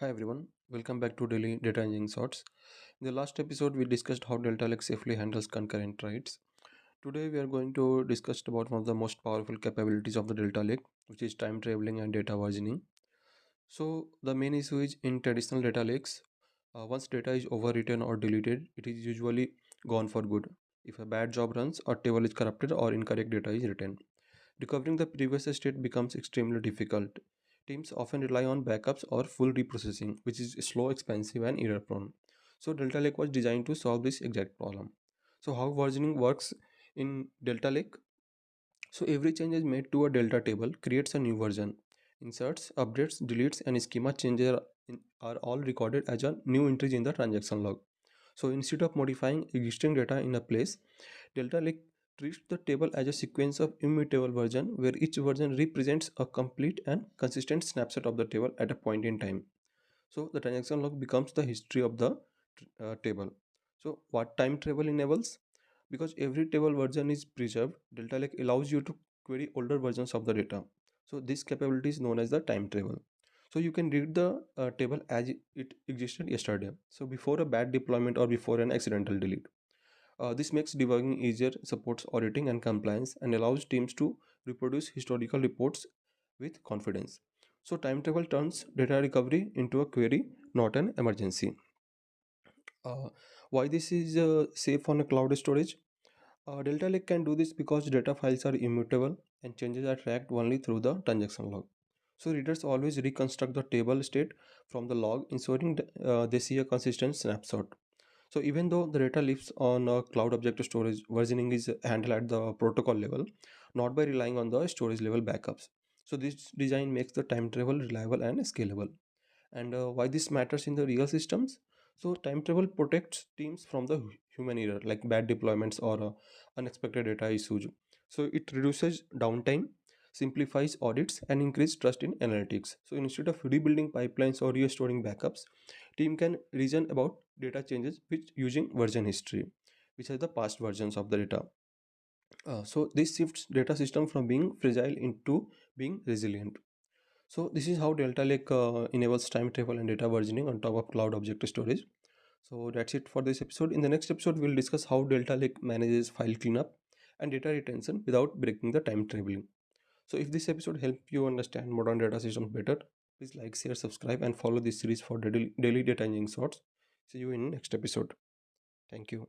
Hi everyone, welcome back to Daily Data Engineering Shorts. In the last episode, we discussed how Delta Lake safely handles concurrent writes. Today, we are going to discuss about one of the most powerful capabilities of the Delta Lake, which is time traveling and data versioning. So, the main issue is in traditional data lakes, once data is overwritten or deleted, it is usually gone for good. If a bad job runs, a table is corrupted or incorrect data is written. Recovering the previous state becomes extremely difficult. Teams often rely on backups or full reprocessing, which is slow, expensive, and error prone. So, Delta Lake was designed to solve this exact problem. So, how versioning works in Delta Lake? So, every change is made to a Delta table creates a new version. Inserts, updates, deletes, and schema changes are all recorded as a new entries in the transaction log. So, instead of modifying existing data in a place, Delta Lake treats the table as a sequence of immutable version where each version represents a complete and consistent snapshot of the table at a point in time. So the transaction log becomes the history of the table. So what time travel enables? Because every table version is preserved, Delta Lake allows you to query older versions of the data. So this capability is known as the time travel. So you can read the table as it existed yesterday. So before a bad deployment or before an accidental delete. This makes debugging easier, supports auditing and compliance, and allows teams to reproduce historical reports with confidence. So, time travel turns data recovery into a query, not an emergency. Uh, why this is safe on a cloud storage? Delta Lake can do this because data files are immutable and changes are tracked only through the transaction log. So readers always reconstruct the table state from the log, ensuring they see a consistent snapshot. So even though the data lives on a cloud object storage, versioning is handled at the protocol level, not by relying on the storage level backups. So this design makes the time travel reliable and scalable. And why this matters in the real systems? So time travel protects teams from the human error like bad deployments or unexpected data issues. So it reduces downtime, simplifies audits, and increases trust in analytics. So instead of rebuilding pipelines or restoring backups, team can reason about data changes which using version history, which are the past versions of the data. So this shifts data system from being fragile into being resilient. So this is how Delta Lake enables time travel and data versioning on top of cloud object storage. So that's it for this episode. In the next episode, we'll discuss how Delta Lake manages file cleanup and data retention without breaking the time traveling. So if this episode helped you understand modern data systems better, please like, share, subscribe, and follow this series for daily data engineering shorts. See you in next episode. Thank you.